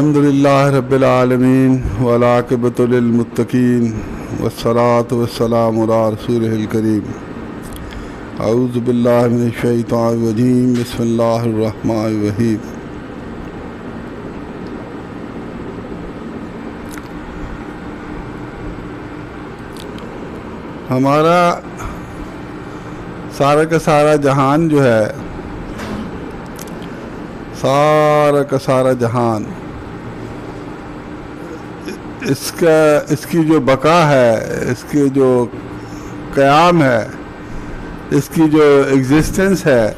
الحمدللہ رب العالمین والعاقبۃ للمتقین والصلاۃ والسلام علی رسولہ الکریم اعوذ باللہ من الشیطان الرجیم بسم اللہ الرحمن الرحیم ہمارا سارا کا سارا جہان جو ہے، سارا کا سارا جہان، اس کی جو بقا ہے، اس کی جو قیام ہے، اس کی جو ایگزسٹنس ہے،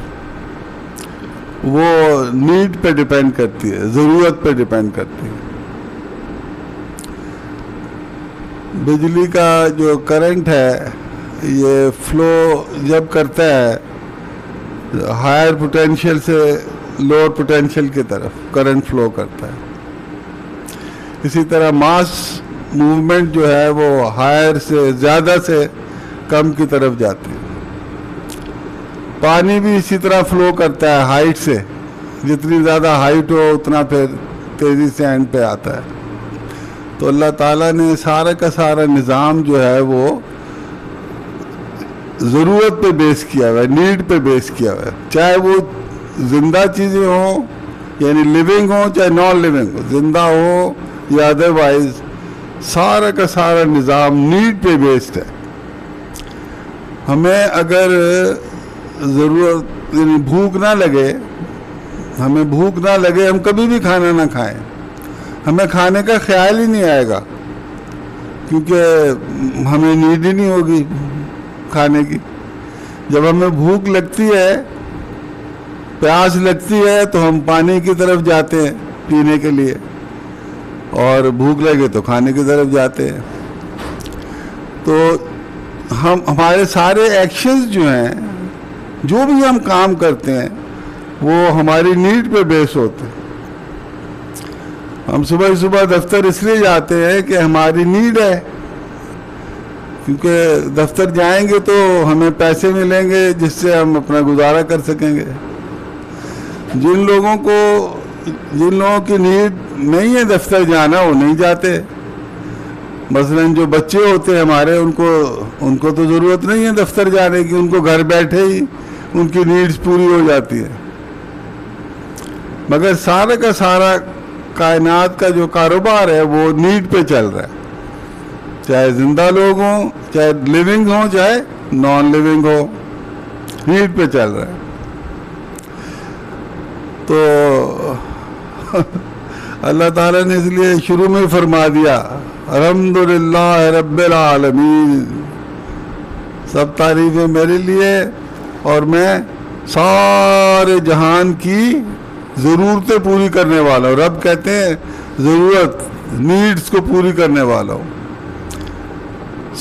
وہ نیڈ پہ ڈیپینڈ کرتی ہے، ضرورت پہ ڈیپینڈ کرتی ہے۔ بجلی کا جو کرنٹ ہے، یہ فلو جب کرتا ہے ہائر پوٹینشیل سے لوور پوٹینشیل کی طرف کرنٹ فلو کرتا ہے۔ اسی طرح ماس موومنٹ جو ہے وہ ہائر سے زیادہ سے کم کی طرف جاتی ہے۔ پانی بھی اسی طرح فلو کرتا ہے ہائٹ سے، جتنی زیادہ ہائٹ ہو اتنا پھر تیزی سے اینڈ پہ آتا ہے۔ تو اللہ تعالیٰ نے سارا کا سارا نظام جو ہے وہ ضرورت پہ بیس کیا ہوا ہے، نیڈ پہ بیس کیا ہوا ہے، چاہے وہ زندہ چیزیں ہوں یعنی لیونگ ہوں چاہے نان لیونگ ہو، زندہ ہو یا ادروائز، سارا کا سارا نظام نیڈ پہ بیسڈ ہے۔ ہمیں اگر ضرورت یعنی بھوک نہ لگے، ہمیں بھوک نہ لگے، ہم کبھی بھی کھانا نہ کھائیں، ہمیں کھانے کا خیال ہی نہیں آئے گا، کیونکہ ہمیں نیڈ ہی نہیں ہوگی کھانے کی۔ جب ہمیں بھوک لگتی ہے، پیاس لگتی ہے، تو ہم پانی کی طرف جاتے ہیں پینے کے لیے، اور بھوک لگے تو کھانے کی طرف جاتے ہیں۔ تو ہمارے سارے ایکشنز جو ہیں، جو بھی ہم کام کرتے ہیں، وہ ہماری نیڈ پہ بیس ہوتے ہیں۔ ہم صبح صبح دفتر اس لیے جاتے ہیں کہ ہماری نیڈ ہے، کیونکہ دفتر جائیں گے تو ہمیں پیسے ملیں گے جس سے ہم اپنا گزارا کر سکیں گے۔ جن لوگوں کی نیڈ نہیں ہے دفتر جانا، وہ نہیں جاتے۔ مثلاً جو بچے ہوتے ہیں ہمارے، ان کو تو ضرورت نہیں ہے دفتر جانے کی، ان کو گھر بیٹھے ہی ان کی نیڈز پوری ہو جاتی ہے۔ مگر سارا کا سارا کائنات کا جو کاروبار ہے وہ نیڈ پہ چل رہا ہے، چاہے زندہ لوگ ہوں، چاہے لیونگ ہوں، چاہے نان لیونگ ہو، نیڈ پہ چل رہا ہے۔ تو اللہ تعالیٰ نے اس لیے شروع میں فرما دیا الحمدللہ رب العالمین، سب تعریفیں میرے لیے، اور میں سارے جہان کی ضرورتیں پوری کرنے والا ہوں۔ رب کہتے ہیں ضرورت، نیڈز کو پوری کرنے والا ہوں،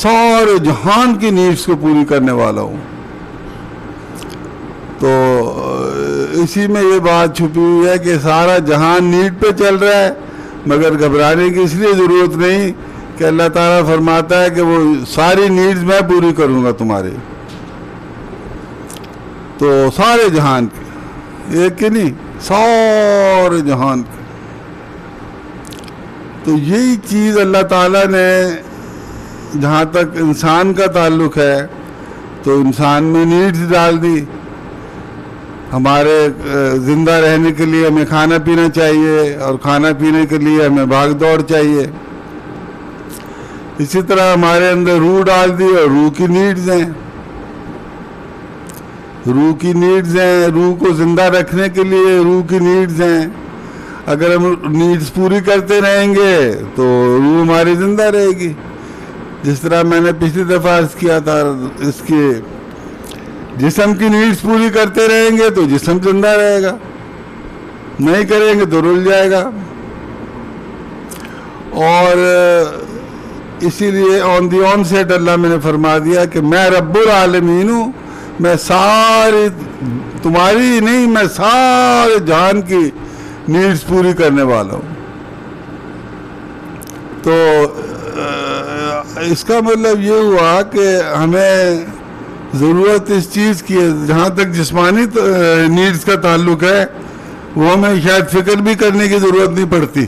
سارے جہان کی نیڈز کو پوری کرنے والا ہوں۔ تو اسی میں یہ بات چھپی ہوئی ہے کہ سارا جہان نیڈ پہ چل رہا ہے، مگر گھبرانے کی اس لیے ضرورت نہیں کہ اللہ تعالیٰ فرماتا ہے کہ وہ ساری نیڈز میں پوری کروں گا تمہاری۔ تو سارے جہان کی، ایک کی نہیں، سارے جہان کی۔ تو یہی چیز اللہ تعالیٰ نے، جہاں تک انسان کا تعلق ہے، تو انسان میں نیڈز ڈال دی۔ ہمارے زندہ رہنے کے لیے ہمیں کھانا پینا چاہیے، اور کھانا پینے کے لیے ہمیں بھاگ دوڑ چاہیے۔ اسی طرح ہمارے اندر روح ڈال دی، اور روح کی نیڈز ہیں، روح کی نیڈز ہیں، روح کو زندہ رکھنے کے لیے روح کی نیڈز ہیں۔ اگر ہم نیڈز پوری کرتے رہیں گے تو روح ہماری زندہ رہے گی۔ جس طرح میں نے پچھلی دفعہ عرض کیا تھا، اس کے جسم کی نیڈز پوری کرتے رہیں گے تو جسم زندہ رہے گا، نہیں کریں گے تو رل جائے گا۔ اور اسی لیے آن دی آن سیٹ اللہ میں نے فرما دیا کہ میں رب العالمین ہوں، میں ساری تمہاری ہی نہیں، میں سارے جہان کی نیڈز پوری کرنے والا ہوں۔ تو اس کا مطلب یہ ہوا کہ ہمیں ضرورت اس چیز کی ہے، جہاں تک جسمانی نیڈز کا تعلق ہے وہ ہمیں شاید فکر بھی کرنے کی ضرورت نہیں پڑتی،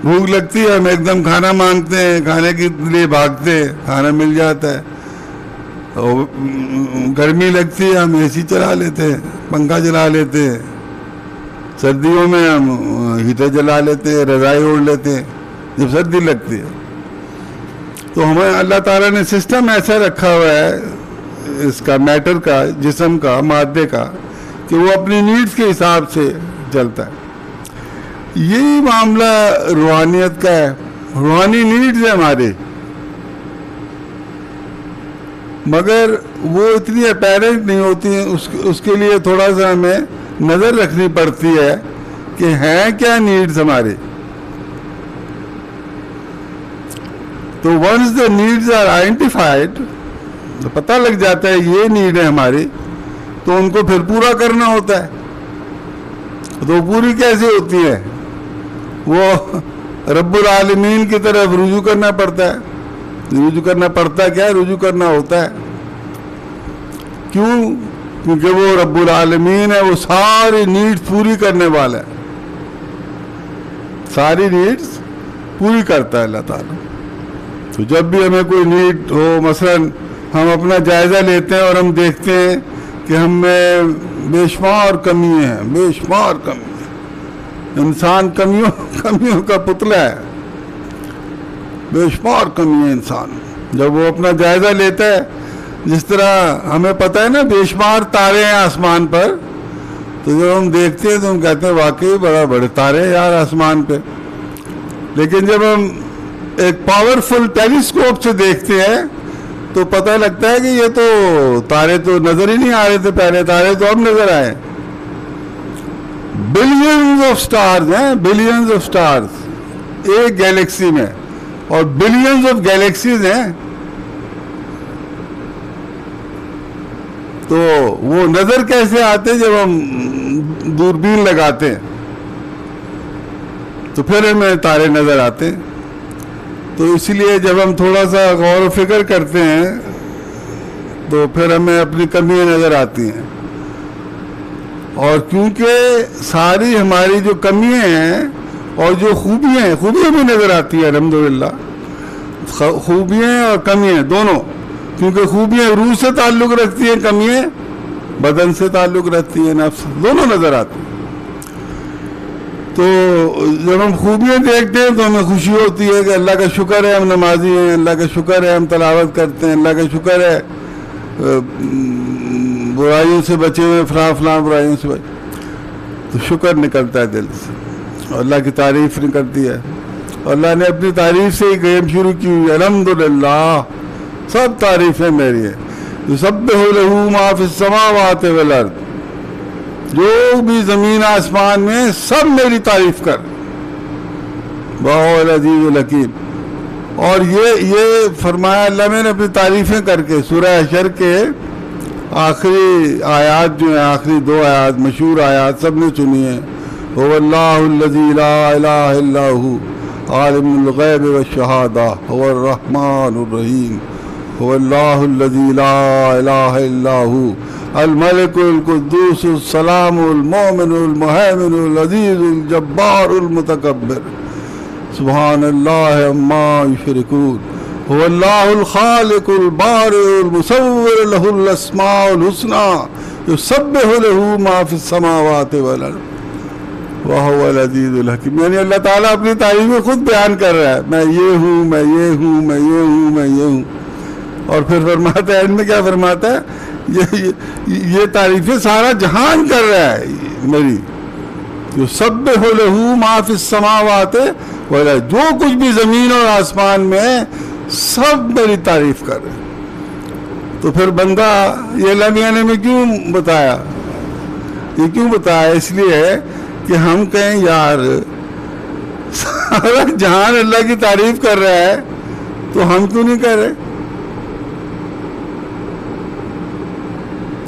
بھوک لگتی ہے ہم ایک دم کھانا مانگتے ہیں, کھانے کے لیے بھاگتے ہیں, کھانا مل جاتا ہے. اور گرمی لگتی ہے ہم اے سی چلا لیتے ہیں, پنکھا چلا لیتے ہیں. سردیوں میں ہم ہیٹر جلا لیتے ہیں, رضائی اوڑھ لیتے ہیں جب سردی لگتی ہے. تو ہمیں اللہ تعالیٰ نے سسٹم ایسا رکھا ہوا ہے اس کا, میٹر کا, جسم کا, مادے کا, کہ وہ اپنی نیڈز کے حساب سے چلتا ہے. یہی معاملہ روحانیت کا ہے. روحانی نیڈز ہیں ہمارے, مگر وہ اتنی اپیرنٹ نہیں ہوتی ہیں. اس کے لیے تھوڑا سا ہمیں نظر رکھنی پڑتی ہے کہ ہیں کیا نیڈز ہمارے. تو once the needs are identified, پتہ لگ جاتا ہے یہ نیڈ ہے ہماری, تو ان کو پھر پورا کرنا ہوتا ہے. تو پوری کیسے ہوتی ہے؟ وہ رب العالمین کی طرف رجوع کرنا پڑتا ہے. رجوع کرنا پڑتا ہے کیا, رجوع کرنا ہوتا ہے. کیوں؟ کیونکہ وہ رب العالمین ہے, وہ ساری نیڈز پوری کرنے والا ہے. ساری نیڈز پوری کرتا ہے اللہ تعالیٰ. تو جب بھی ہمیں کوئی نیڈ ہو, مثلا ہم اپنا جائزہ لیتے ہیں اور ہم دیکھتے ہیں کہ ہم میں بے شمار کمیاں ہیں, بے شمار کمی. انسان کمیوں کا پتلا ہے, بے شمار کمی ہے انسان. جب وہ اپنا جائزہ لیتا ہے, جس طرح ہمیں پتہ ہے نا بے شمار تارے ہیں آسمان پر, تو جب ہم دیکھتے ہیں تو ہم کہتے ہیں واقعی بڑا بڑے تارے ہیں یار آسمان پہ. لیکن جب ہم ایک پاورفل ٹیلیسکوپ سے دیکھتے ہیں تو پتہ لگتا ہے کہ یہ تو تارے تو نظر ہی نہیں آ رہے تھے پہلے, تارے تو اب نظر آئے. بلینز آف سٹارز ہیں, بلینز آف سٹارز ایک گیلیکسی میں, اور بلینز آف گیلیکسیز ہیں. تو وہ نظر کیسے آتے؟ جب ہم دوربین لگاتے ہیں تو پھر ہمیں تارے نظر آتے ہیں. تو اس لیے جب ہم تھوڑا سا غور و فکر کرتے ہیں تو پھر ہمیں اپنی کمیاں نظر آتی ہیں. اور کیونکہ ساری ہماری جو کمیاں ہیں اور جو خوبیاں ہیں, خوبیاں بھی نظر آتی ہیں الحمدللہ, خوبیاں اور کمیاں دونوں. کیونکہ خوبیاں روح سے تعلق رکھتی ہیں, کمیاں بدن سے تعلق رکھتی ہیں, نفس, دونوں نظر آتی ہیں. تو جب ہم خوبیاں دیکھتے ہیں تو ہمیں خوشی ہوتی ہے کہ اللہ کا شکر ہے ہم نمازی ہیں, اللہ کا شکر ہے ہم تلاوت کرتے ہیں, اللہ کا شکر ہے برائیوں سے بچے ہوئے, فلاں برائیوں سے بچے. تو شکر نکلتا ہے دل سے, اور اللہ کی تعریف نکلتی ہے. اور اللہ نے اپنی تعریف سے ہی گیم شروع کی ہوئی, الحمدللہ سب تعریفیں میری ہیں. یسبح لہ ما فی السماوات والارض, جو بھی زمین آسمان میں سب میری تعریف کر, وہو العزیز الحکیم. اور یہ فرمایا اللہ میں نے اپنی تعریفیں کر کے. سورہ حشر کے آخری آیات جو ہیں, آخری 2 آیات مشہور آیات سب نے سنی ہیں. هو اللہ الذی لا الہ الا هو عالم الغیب والشہادہ هو الرحمن الرحیم. هو اللہ الذی لا الہ الا هو الملک القدوس السلام المؤمن المہیمن العزیز الجبار المتکبر. سبحان اللہ عما یشرکون. هو اللہ الخالق البارئ المصور له الاسماء الحسنى یسبح له ما فی السماوات والارض وهو العزیز الحکیم. یعنی اللہ تعالیٰ اپنی تعریفیں خود بیان کر رہا ہے, میں یہ ہوں, میں یہ ہوں, میں یہ ہوں, میں یہ ہوں. اور پھر فرماتا ہے, ان میں کیا فرماتا ہے, یہ تعریفیں سارا جہان کر رہا ہے میری. یسبح له ما فی السماوات والارض, جو کچھ بھی زمین اور آسمان میں سب میری تعریف کر رہے. تو پھر بندہ یہ اللہ میاں نے ہمیں کیوں بتایا, یہ کیوں بتایا؟ اس لیے کہ ہم کہیں یار سارا جہان اللہ کی تعریف کر رہا ہے تو ہم کیوں نہیں کر رہے؟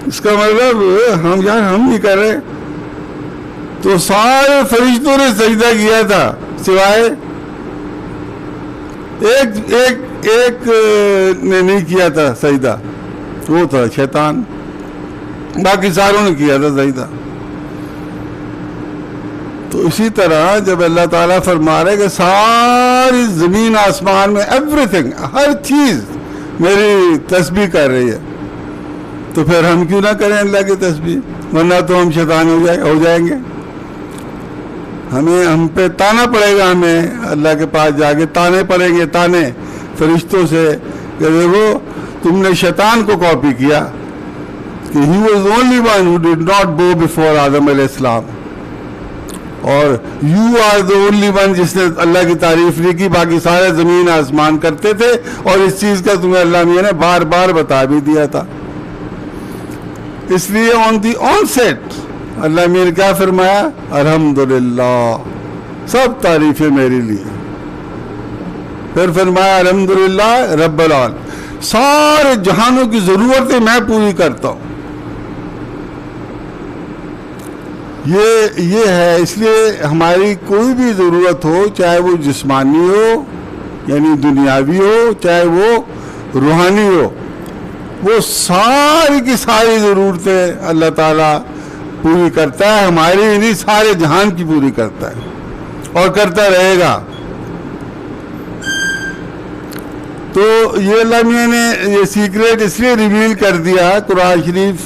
اس کا مطلب ہم نہیں کر رہے. تو سارے فرشتوں نے سجدہ کیا تھا سوائے ایک نے نہیں کیا تھا سجدہ, وہ تھا شیطان. باقی ساروں نے کیا تھا سجدہ. تو اسی طرح جب اللہ تعالیٰ فرما رہے کہ ساری زمین آسمان میں ایوری تھنگ، ہر چیز میری تسبیح کر رہی ہے، تو پھر ہم کیوں نہ کریں اللہ کی تسبیح؟ ورنہ تو ہم شیطان ہو جائیں گے. ہم پہ تانا پڑے گا، ہمیں اللہ کے پاس جا کے تانے پڑیں گے، تانے فرشتوں سے کہ دیکھو تم نے شیطان کو کاپی کیا کہ he was the only one who did not bow before آدم علیہ السلام، اور you are the only one جس نے اللہ کی تعریف نہیں کی، باقی سارے زمین آسمان کرتے تھے، اور اس چیز کا تمہیں اللہ میاں نے بار بار بتا بھی دیا تھا. اس لیے آن دی آن سیٹ اللہ میاں نے کیا فرمایا؟ الحمدللہ، سب تعریفیں میرے لیے. پھر فرمایا الحمدللہ رب العالمین، سارے جہانوں کی ضرورتیں میں پوری کرتا ہوں. یہ ہے. اس لیے ہماری کوئی بھی ضرورت ہو، چاہے وہ جسمانی ہو یعنی دنیاوی ہو، چاہے وہ روحانی ہو، وہ ساری کی ساری ضرورتیں اللہ تعالیٰ پوری کرتا ہے. ہماری نہیں، سارے جہان کی پوری کرتا ہے اور کرتا رہے گا. تو یہ اللہ میاں نے یہ سیکریٹ اس لیے ریویل کر دیا قرآن شریف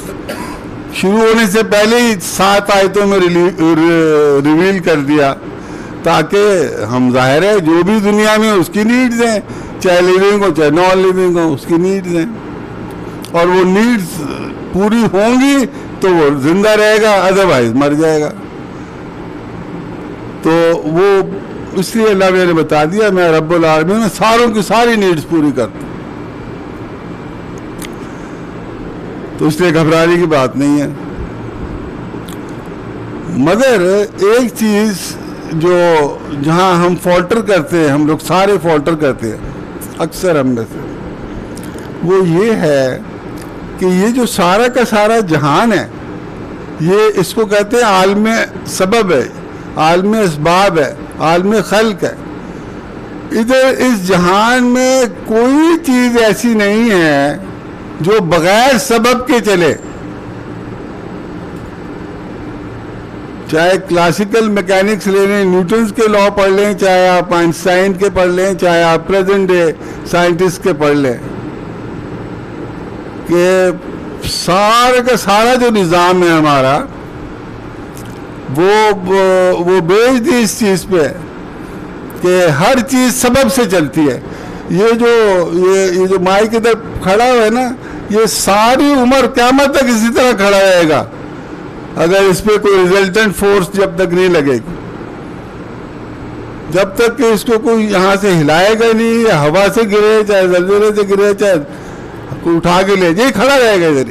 شروع ہونے سے پہلے ہی 7 آیتوں میں ریویل کر دیا، تاکہ ہم ظاہر ہے جو بھی دنیا میں اس کی نیڈز ہیں، چاہے لیونگ ہو چاہے نان لیونگ ہو، اس کی نیڈز ہیں، اور وہ نیڈز پوری ہوں گی تو وہ زندہ رہے گا، ادروائز مر جائے گا. تو وہ اس لیے اللہ نے بتا دیا میں رب العالمین میں ساروں کی ساری نیڈز پوری کرتا ہوں. تو اس لیے گھبرانے کی بات نہیں ہے. مگر ایک چیز جو جہاں ہم فالٹر کرتے ہیں، ہم لوگ سارے فالٹر کرتے ہیں اکثر ہم میں سے، وہ یہ ہے کہ یہ جو سارا کا سارا جہان ہے، یہ اس کو کہتے ہیں عالم سبب ہے، عالم اسباب ہے، عالم خلق ہے. ادھر اس جہان میں کوئی چیز ایسی نہیں ہے جو بغیر سبب کے چلے. چاہے کلاسیکل میکینکس لے لیں، نیوٹنز کے لا پڑھ لیں، چاہے آپ آئنسٹائن کے پڑھ لیں، چاہے آپ پریزنٹ ڈے سائنٹسٹ کے پڑھ لیں، کہ سارا کا سارا جو نظام ہے ہمارا وہ بیچ دی اس چیز پہ کہ ہر چیز سبب سے چلتی ہے. یہ جو مائک ادھر کھڑا ہوا ہے نا، یہ ساری عمر قیامت تک اسی طرح کھڑا رہے گا اگر اس پہ کوئی ریزلٹنٹ فورس جب تک نہیں لگے گی. جب تک کہ اس کو کوئی یہاں سے ہلائے گا نہیں، یا ہوا سے گرے، چاہے زلزلے سے گرے، چاہے کوئی اٹھا کے لے جائے، کھڑا رہے گا ادھر.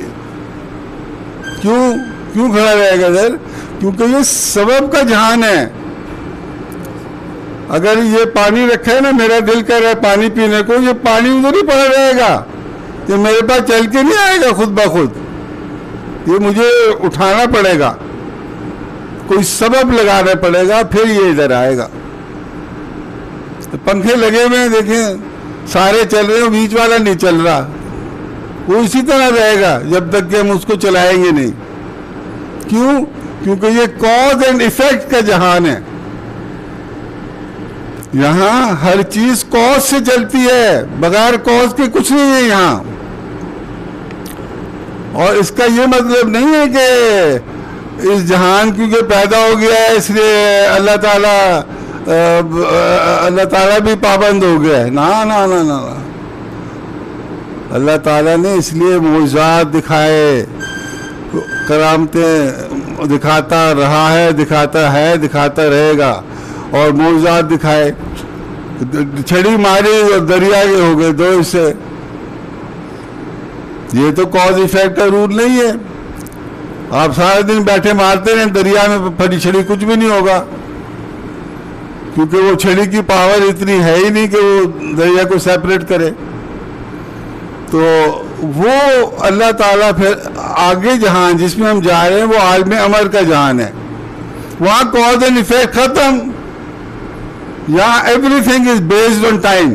کیوں کھڑا رہے گا ادھر؟ کیونکہ یہ سبب کا جہان ہے. اگر یہ پانی رکھا ہے نا، میرا دل کر رہا ہے پانی پینے کو، یہ پانی ادھر ہی پڑا رہے گا، یہ میرے پاس چل کے نہیں آئے گا خود بخود، یہ مجھے اٹھانا پڑے گا، کوئی سبب لگانا پڑے گا، پھر یہ ادھر آئے گا. پنکھے لگے ہوئے ہیں، دیکھیں سارے چل رہے ہیں، بیچ والا نہیں چل رہا، وہ اسی طرح رہے گا جب تک کہ ہم اس کو چلائیں گے نہیں. کیوں؟ کیونکہ یہ کاز اینڈ ایفیکٹ کا جہان ہے. یہاں ہر چیز کاز سے چلتی ہے، بغیر کاز کے کچھ نہیں ہے یہاں. اور اس کا یہ مطلب نہیں ہے کہ اس جہان کیونکہ پیدا ہو گیا ہے اس لیے اللہ تعالیٰ بھی پابند ہو گیا ہے. نا نا نا نا، اللہ تعالیٰ نے اس لیے معجزات دکھائے، کرامتیں دکھاتا رہا ہے، دکھاتا رہے گا، اور معجزات دکھائے. چھڑی ماری اور دریا کے ہو گئے 2 حصے. یہ تو کاز ایفیکٹ کا رول نہیں ہے. آپ سارے دن بیٹھے مارتے رہیں دریا میں، پھٹی چھڑی کچھ بھی نہیں ہوگا، کیونکہ وہ چھڑی کی پاور اتنی ہے ہی نہیں کہ وہ دریا کو سیپریٹ کرے. تو وہ اللہ تعالیٰ پھر آگے جہان جس میں ہم جا رہے ہیں وہ عالم امر کا جہان ہے. وہاں کاز اینڈ ایفیکٹ ختم. یہاں every thing is based on time.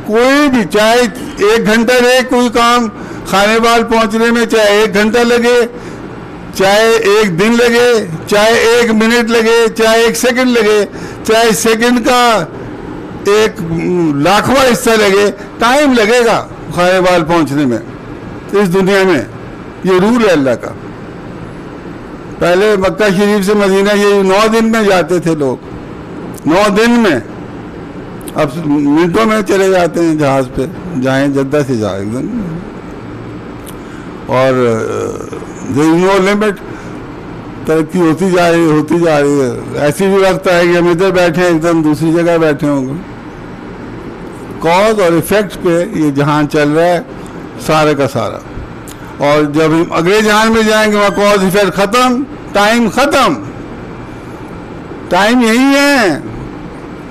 کوئی بھی چاہے 1 گھنٹہ رہے کوئی کام خانے بال پہنچنے میں، چاہے 1 گھنٹہ لگے، چاہے 1 دن لگے، چاہے 1 منٹ لگے، چاہے 1 سیکنڈ لگے، چاہے سیکنڈ کا 1,00,000واں حصہ لگے، ٹائم لگے گا خانہ بال پہنچنے میں اس دنیا میں. یہ رول ہے اللہ کا. پہلے مکہ شریف سے مدینہ یہ 9 دن میں جاتے تھے لوگ، 9 دن میں. اب منٹوں میں چلے جاتے ہیں جہاز پہ، جائیں جدہ سے جائیں ایک دن. اور نو لمٹ، ترقی ہوتی جا رہی ہے. ایسی بھی وقت آئے کہ ہم ادھر بیٹھے ہیں ایک دم دوسری جگہ بیٹھے ہوں گے. کاز اور ایفیکٹ پہ یہ جہان چل رہا ہے سارے کا سارا. اور جب ہم اگلے جہان میں جائیں گے وہاں کاز ایفیکٹ ختم، ٹائم ختم. ٹائم یہی ہے،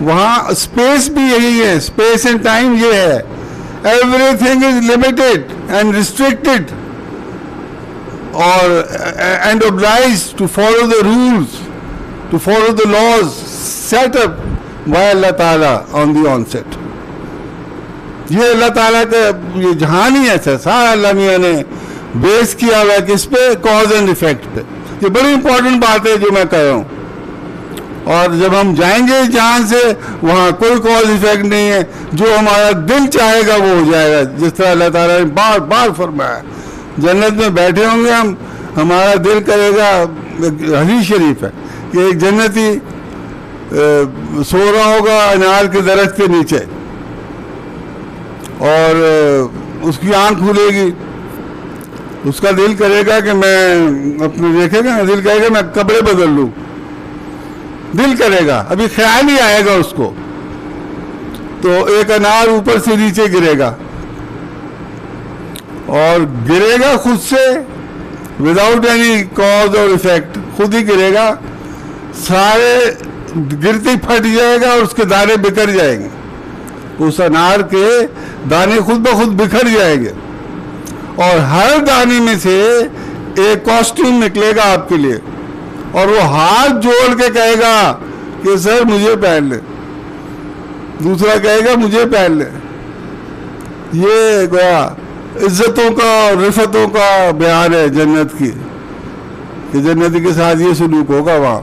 وہاں اسپیس بھی یہی ہے. اسپیس اینڈ ٹائم یہ ہے. Every thing is limited and restricted اور and obliged to follow the rules, to follow the laws set up by اللہ تعالیٰ on the onset. یہ اللہ تعالیٰ کا یہ جہان ہی ایسا سارا اللہ میاں نے بیس کیا ہوا ہے کس پہ؟ کاز اینڈ ایفیکٹ پہ. یہ بڑی امپورٹنٹ بات ہے جو میں کہہ رہا ہوں. اور جب ہم جائیں گے جہاں سے وہاں کوئی کاز ایفیکٹ نہیں ہے. جو ہمارا دل چاہے گا وہ ہو جائے گا، جس طرح اللہ تعالیٰ نے بار بار فرمایا. جنت میں بیٹھے ہوں گے ہم، ہمارا دل کرے گا. حدیث شریف ہے کہ ایک جنتی سو رہا ہوگا انار کے درخت کے نیچے، اور اس کی آنکھ کھلے گی. اس کا دل کرے گا کہ میں اپنے دیکھے گا، دل کہے گا میں کپڑے بدل لوں. دل کرے گا، ابھی خیال ہی آئے گا اس کو. تو ایک انار اوپر سے نیچے گرے گا، اور گرے گا خود سے وداؤٹ اینی کاز اور ایفیکٹ. خود ہی گرے گا، سارے گرتے پھٹ جائے گا اور اس کے دانے بکھر جائیں گے. اس انار کے دانے خود بخود بکھر جائیں گے، اور ہر دانے میں سے ایک کاسٹیوم نکلے گا آپ کے لیے. اور وہ ہاتھ جوڑ کے کہے گا کہ سر مجھے پہن لے. دوسرا کہے گا مجھے پہن لے. یہ گویا عزتوں کا اور رفتوں کا بیان ہے جنت کی، کہ جنتی کے ساتھ یہ سلوک ہوگا وہاں.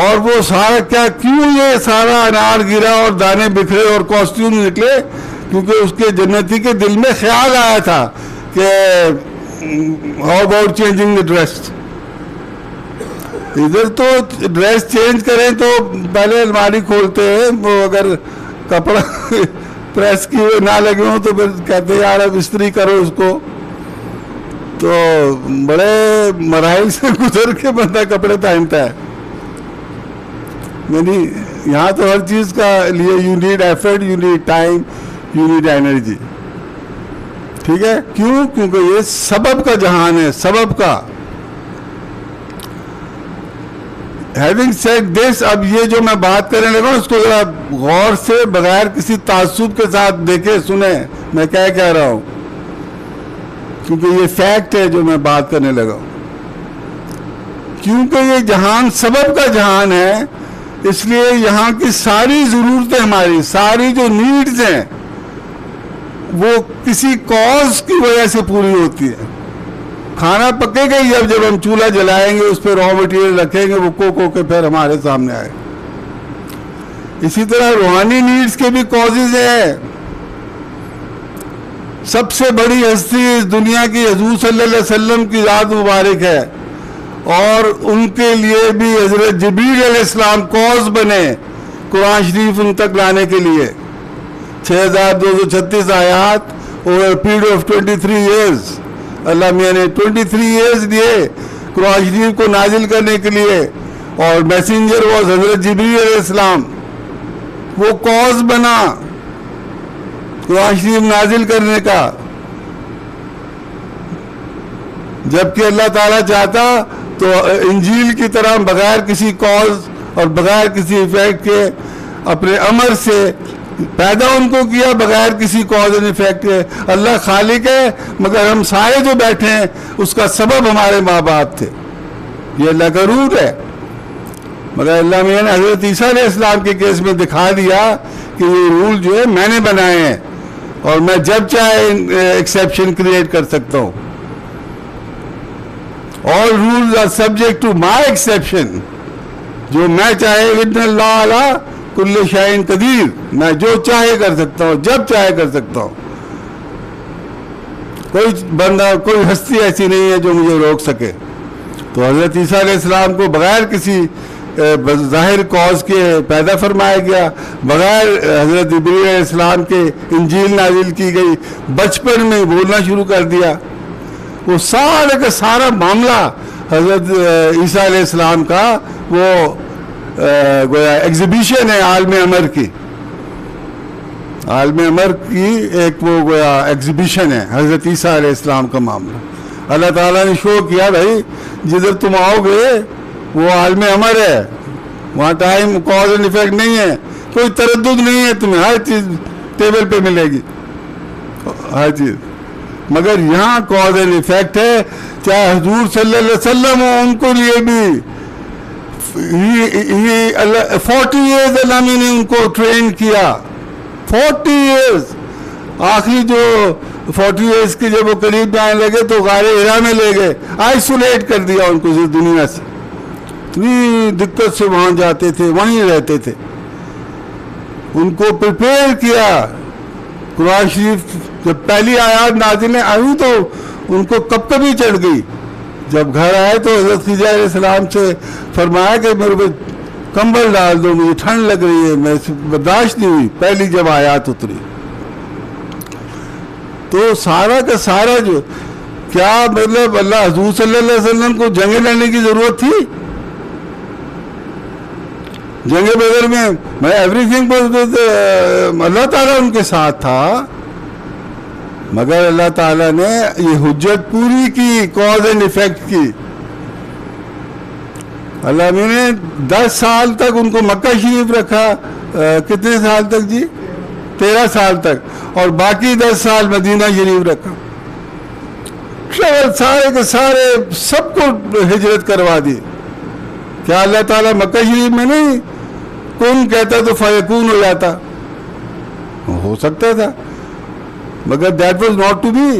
اور وہ سارا کیوں یہ سارا انار گرا اور دانے بکھرے اور کاسٹیوم نکلے؟ کیونکہ اس کے جنتی کے دل میں خیال آیا تھا کہ how about changing the dress. ادھر تو ڈریس چینج کریں تو پہلے الماری کھولتے ہیں، وہ اگر کپڑا پریس کی نہ لگے ہوں تو پھر کہتے ہیں یار اب استری کرو اس کو. تو بڑے مراحل سے گزر کے بندہ کپڑے پہنتا ہے. یعنی یہاں تو ہر چیز کا لیے you need effort, you need time, you need energy. ٹھیک ہے؟ کیوں؟ کیونکہ یہ سبب کا جہان ہے، سبب کا. Having said this، اب یہ جو میں بات کرنے لگا اس کو ذرا غور سے بغیر کسی تعصب کے ساتھ دیکھیں سنیں میں کیا کہہ رہا ہوں، کیونکہ یہ فیکٹ ہے جو میں بات کرنے لگا ہوں. کیونکہ یہ جہان سبب کا جہان ہے، اس لیے یہاں کی ساری ضرورتیں، ہماری ساری جو نیڈز ہیں وہ کسی کاز کی وجہ سے پوری ہوتی ہے. کھانا پکے گا ہی جب ہم چولہا جلائیں گے، اس پہ را مٹیریل رکھیں گے، وہ کو کے پھر ہمارے سامنے آئے. اسی طرح روحانی نیڈز کے بھی کازز ہیں. سب سے بڑی ہستی اس دنیا کی حضور صلی اللہ علیہ وسلم کی ذات مبارک ہے، اور ان کے لیے بھی حضرت جبریل علیہ السلام کاز بنے قرآن شریف ان تک لانے کے لیے. 6236 آیات اوور پیریڈ آف 23 ایئرز. اللہ میاں نے 23 ایئرز لیے قرآن شریف کو نازل کرنے کے لیے، اور میسنجر واز حضرت جبریل علیہ السلام. وہ کاز بنا قرآن شریف نازل کرنے کا. جبکہ اللہ تعالیٰ چاہتا تو انجیل کی طرح بغیر کسی کاز اور بغیر کسی ایفیکٹ کے اپنے امر سے پیدا ان کو کیا، بغیر کسی کاز اینڈ ایفیکٹ کے. اللہ خالق ہے، مگر ہم سارے جو بیٹھے ہیں اس کا سبب ہمارے ماں باپ تھے. یہ اللہ کا رول ہے. مگر اللہ میاں نے حضرت عیسیٰ علیہ السلام کے کیس میں دکھا دیا کہ یہ رول جو ہے میں نے بنائے ہیں، اور میں جب چاہے ایکسیپشن کریٹ کر سکتا ہوں. all rules are subject to my exception. جو میں چاہے ان اللہ علی کل شیء قدیر، میں جو چاہے کر سکتا ہوں، جب چاہے کر سکتا ہوں. کوئی بندہ، کوئی ہستی ایسی نہیں ہے جو مجھے روک سکے. تو حضرت عیسیٰ علیہ السلام کو بغیر کسی ظاہر کاز کے پیدا فرمایا گیا، بغیر حضرت جبریل علیہ السلام کے انجیل نازل کی گئی، بچپن میں بولنا شروع کر دیا. وہ سارا کا سارا معاملہ حضرت عیسیٰ علیہ السلام کا وہ گویا ایگزیبیشن ہے عالم امر کی. عالم امر کی ایک وہ گویا ایگزیبیشن ہے حضرت عیسیٰ علیہ السلام کا معاملہ. اللہ تعالیٰ نے شو کیا بھائی جدھر تم آؤ گے وہ عالم امر ہے، وہاں ٹائم کاز اینڈ ایفیکٹ نہیں ہے، کوئی تردد نہیں ہے، تمہیں ہر چیز ٹیبل پہ ملے گی، ہر چیز. مگر یہاں کاز اینڈ ایفیکٹ ہے، چاہے حضور صلی اللہ علیہ وسلم ہو، ان کو لیے بھی 40 ایئرز اللہ نے ان کو ٹرین کیا. 40 ایئرز، آخری جو 40 ایئرز کے جب وہ قریب میں آنے لگے تو غار ہرا میں لے گئے، آئسولیٹ کر دیا ان کو دنیا سے. اتنی دقت سے وہاں جاتے تھے، وہیں رہتے تھے. ان کو پریپیئر کیا. قرآن شریف جب پہلی آیات نازل آئی تو ان کو کب کبھی چڑھ گئی. جب گھر آئے تو حضرت خضر علیہ السلام سے فرمایا کہ میرے کو کمبل ڈال دو، مجھے ٹھنڈ لگ رہی ہے، میں برداشت نہیں ہوئی. پہلی جب آیات اتری تو سارا کا سارا جو کیا مطلب اللہ حضور صلی اللہ علیہ وسلم کو جنگیں لڑنے کی ضرورت تھی؟ جنگ بدر میں ایوری تھنگ اللہ تعالیٰ ان کے ساتھ تھا، مگر اللہ تعالیٰ نے یہ حجت پوری کی، کاز اینڈ ایفیکٹ کی. اللہ نے 10 سال تک ان کو مکہ شریف رکھا. کتنے سال تک جی؟ 13 سال تک، اور باقی 10 سال مدینہ شریف رکھا. سارے کے سارے سب کو ہجرت کروا دی. کیا اللہ تعالیٰ مکہ شریف میں نہیں کن کہتا تو فیکون ہو جاتا؟ ہو سکتا تھا، مگر that was not to be.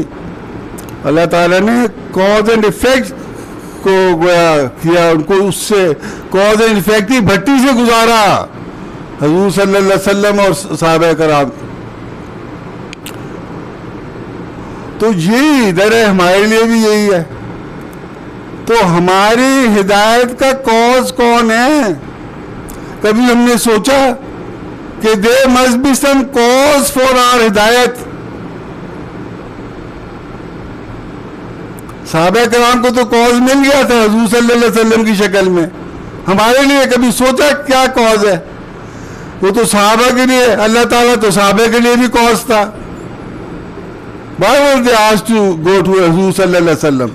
اللہ تعالیٰ نے کاز اینڈ ایفیکٹ کو گویا کیا، ان کو اس سے کاز اینڈ ایفیکٹ کی بھٹی سے گزارا حضور صلی اللہ علیہ وسلم اور صحابہ کرام. تو یہی ادھر ہے، ہمارے لیے بھی یہی ہے. تو ہماری ہدایت کا کاز کون ہے؟ کبھی ہم نے سوچا کہ there must be some cause for our ہدایت. صحابہ کرام کو تو کاز مل گیا تھا حضور صلی اللہ علیہ وسلم کی شکل میں. ہمارے لیے کبھی سوچا کیا کاز ہے؟ وہ تو صحابہ کے لیے، اللہ تعالیٰ تو صحابہ کے لیے بھی کاز تھا. Why were they asked to go to حضور صلی اللہ علیہ وسلم؟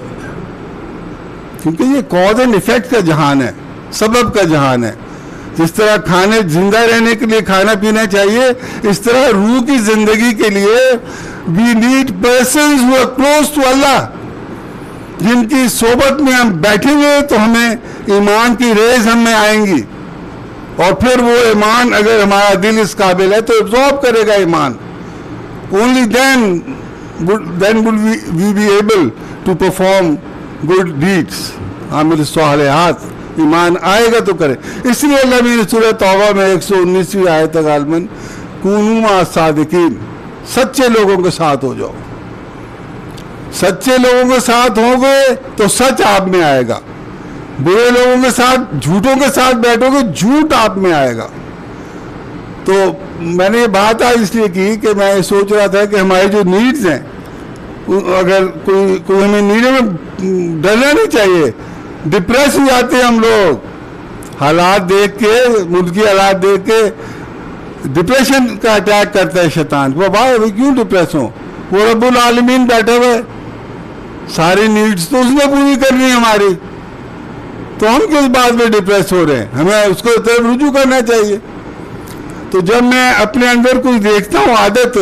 کیونکہ یہ کاز اینڈ ایفیکٹ کا جہان ہے، سبب کا جہان ہے. جس طرح کھانے زندہ رہنے کے لیے کھانا پینا چاہیے، اس طرح روح کی زندگی کے لیے we need persons who are close to Allah، جن کی صحبت میں ہم بیٹھیں گے تو ہمیں ایمان کی ریز ہم میں آئیں گی، اور پھر وہ ایمان اگر ہمارا دل اس قابل ہے تو absorb کرے گا ایمان. only then will we be able to perform good deeds. عامل صالحات، ایمان آئے گا تو کرے. اس لیے اللہ نے سورہ توبہ میں 119ویں آیت غالباً کونوا مع الصادقین، سچے لوگوں کے ساتھ ہو جاؤ. سچے لوگوں کے ساتھ ہو گے تو سچ آپ میں آئے گا. برے لوگوں کے ساتھ، جھوٹوں کے ساتھ بیٹھو گے، جھوٹ آپ میں آئے گا. تو میں نے یہ بات آج اس لیے کی کہ میں سوچ رہا تھا کہ ہماری جو نیڈز ہیں، اگر کوئی ہمیں نیڈوں میں ڈرنا نہیں چاہیے. ڈپریس ہو جاتے ہیں ہم لوگ حالات دیکھ کے، ملکی حالات دیکھ کے ڈپریشن کا اٹیک کرتا ہے شیطان. وہ بھائی کیوں ڈپریس ہوں؟ وہ رب العالمین بیٹھا ہوا ہے، ساری نیڈز تو اس نے پوری کرنی ہے ہماری، تو ہم کس بات میں ڈپریس ہو رہے ہیں؟ ہمیں اس کو طرف رجوع کرنا چاہیے. تو جب میں اپنے اندر کچھ دیکھتا ہوں عادت،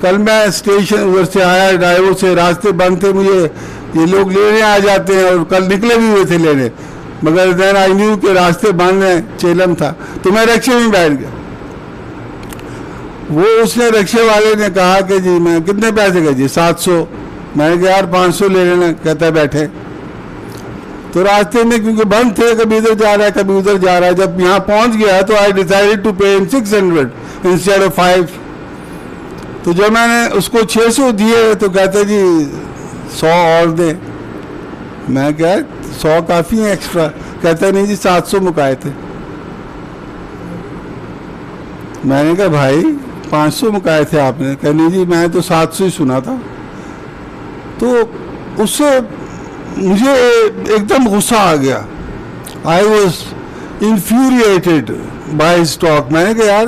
کل میں اسٹیشن ادھر سے آیا، ڈرائیور سے راستے بند تھے، مجھے یہ لوگ لینے آ جاتے ہیں اور کل نکلے بھی ہوئے تھے لینے، مگر دین آئی نیو کہ راستے بند ہیں، چیلم تھا، تو میں رکشے میں بیٹھ گیا. وہ اس نے رکشے والے نے کہا کہ جی میں کتنے پیسے کا؟ جی 700. میں نے کہا یار 500 لے لینا. کہتا ہے بیٹھے. تو راستے میں کیونکہ بند تھے, کبھی ادھر جا رہا ہے کبھی ادھر جا رہا ہے, جب یہاں پہنچ گیا تو I decided to pay him 600 instead of 5. تو جب میں نے اس کو 600 دیے تو کہتے جی 100 اور دیں. میں کہا 100 کافی ہیں ایکسٹرا. کہتا نہیں جی 700 مکائے تھے. میں نے کہا بھائی 500 مکائے تھے آپ نے. کہا نہیں جی میں تو 700 ہی سنا تھا. تو اس سے مجھے ایک دم غصہ آ گیا. I was infuriated by his talk. میں نے کہا یار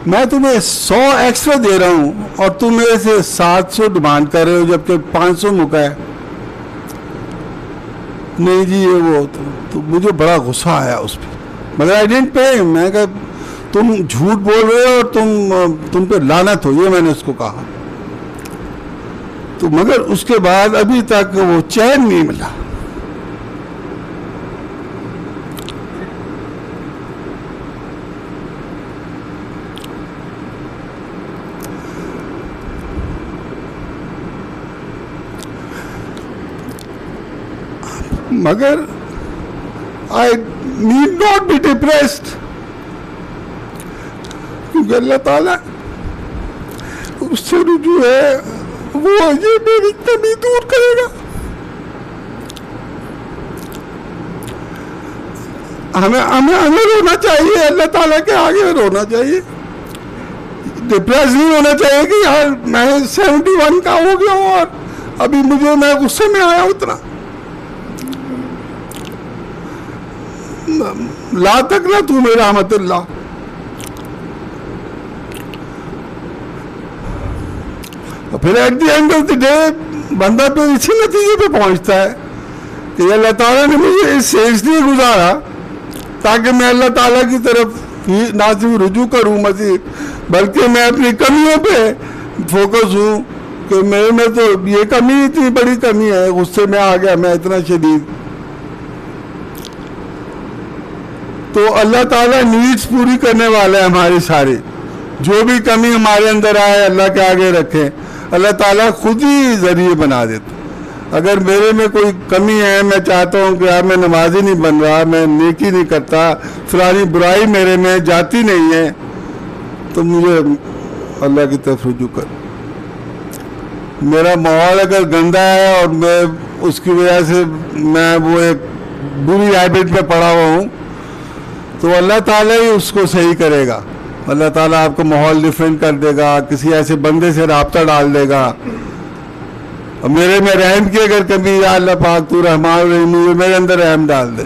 میں تمہیں 100 ایکسٹرا دے رہا ہوں اور تم میرے سے 700 ڈیمانڈ کر رہے ہو جبکہ 500 مکائے. نہیں جی یہ وہ تو مجھے بڑا غصہ آیا اس پہ. مگر I didn't pay him. میں کہا تم جھوٹ بول رہے ہو اور تم پہ لعنت ہو, یہ میں نے اس کو کہا. تو مگر اس کے بعد ابھی تک وہ چین نہیں ملا. مگر I need not be depressed, کیونکہ اللہ تعالیٰ اس سے رجوع ہے, وہ یہ میری کمی دور کرے گا. ہمیں رونا چاہیے, اللہ تعالیٰ کے آگے رونا چاہیے. ڈپریس نہیں ہونا چاہیے کہ یار میں 71 کا ہو گیا ہوں اور ابھی میں غصے میں آیا اتنا. لا تک نہ تو میرا رحمت اللہ. پھر at the end of the day بندہ پھر اسی نتیجے پہ پہنچتا ہے کہ اللہ تعالیٰ نے مجھے اس سے اس لیے گزارا تاکہ میں اللہ تعالیٰ کی طرف نہ صرف رجوع کروں مزید, بلکہ میں اپنی کمیوں پہ فوکس ہوں کہ میرے میں تو یہ کمی اتنی بڑی کمی ہے, غصے میں آ گیا میں اتنا شدید. تو اللہ تعالیٰ نیڈس پوری کرنے والا ہے ہماری ساری. جو بھی کمی ہمارے اندر آئے اللہ کے آگے رکھیں, اللہ تعالیٰ خود ہی ذریعے بنا دیتا. اگر میرے میں کوئی کمی ہے, میں چاہتا ہوں کہ یار میں نمازی نہیں بن رہا, میں نیکی نہیں کرتا, فلانی برائی میرے میں جاتی نہیں ہے, تو مجھے اللہ کی طرف رجوع کر. میرا ماحول اگر گندا ہے اور میں اس کی وجہ سے میں وہ ایک بری ہیبٹ میں پڑا ہوا ہوں, تو اللہ تعالیٰ ہی اس کو صحیح کرے گا. اللہ تعالیٰ آپ کو ماحول ڈیفرنٹ کر دے گا, کسی ایسے بندے سے رابطہ ڈال دے گا. اور میرے میں رحم کی اگر کبھی, یا اللہ پاک تو رحمان الرحیم, میرے اندر رحم ڈال دے.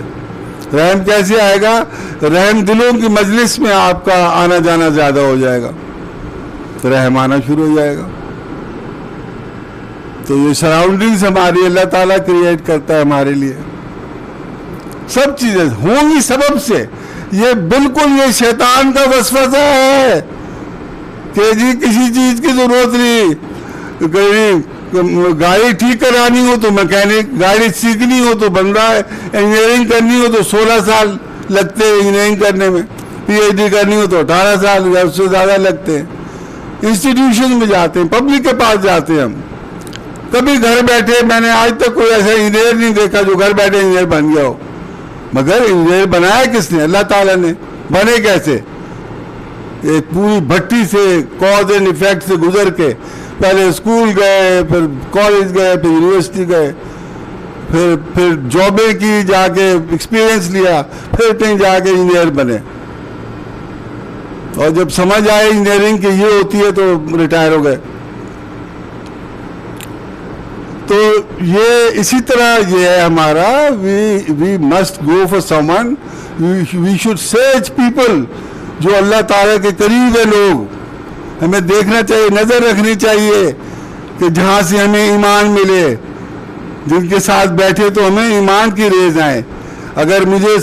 رحم کیسے آئے گا؟ رحم دلوں کی مجلس میں آپ کا آنا جانا زیادہ ہو جائے گا, رحم آنا شروع ہو جائے گا. تو یہ سراؤنڈنگز ہماری اللہ تعالیٰ کریٹ کرتا ہے ہمارے لیے. سب چیزیں ہوں گی سبب سے. یہ بالکل یہ شیطان کا وسوسہ ہے کہ جی کسی چیز کی ضرورت نہیں. گاڑی ٹھیک کرانی ہو تو میکینک, گاڑی سیکھنی ہو تو بندہ ہے, انجینئرنگ کرنی ہو تو 16 سال لگتے ہیں انجینئرنگ کرنے میں, پی ایچ ڈی کرنی ہو تو 18 سال یا اس سے زیادہ لگتے ہیں. انسٹیٹیوشن میں جاتے ہیں, پبلک کے پاس جاتے ہیں ہم. کبھی گھر بیٹھے میں نے آج تک کوئی ایسا انجینئر نہیں دیکھا جو گھر بیٹھے انجینئر بن گیا ہو. مگر انجینئر بنایا کس نے؟ اللہ تعالیٰ نے. بنے کیسے؟ ایک پوری بھٹی سے کاز اینڈ ایفیکٹ سے گزر کے پہلے اسکول گئے, پھر کالج گئے, پھر یونیورسٹی گئے, پھر جابیں کی, جا کے ایکسپیرئنس لیا, پھر کہیں جا کے انجینئر بنے. اور جب سمجھ آئے انجینئرنگ کہ یہ ہوتی ہے تو ریٹائر ہو گئے. تو یہ اسی طرح یہ ہے ہمارا. We must go for someone. We should search people جو اللہ تعالیٰ کے قریب ہے لوگ. ہمیں دیکھنا چاہیے, نظر رکھنی چاہیے کہ جہاں سے ہمیں ایمان ملے, جن کے ساتھ بیٹھے تو ہمیں ایمان کی ریز آئے. اگر مجھے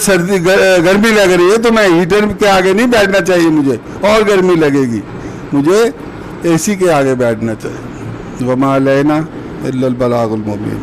گرمی لگ رہی ہے تو میں ہیٹر کے آگے نہیں بیٹھنا چاہیے, مجھے اور گرمی لگے گی, مجھے اے سی کے آگے بیٹھنا چاہیے. وما علینا الا البلاغ المبین.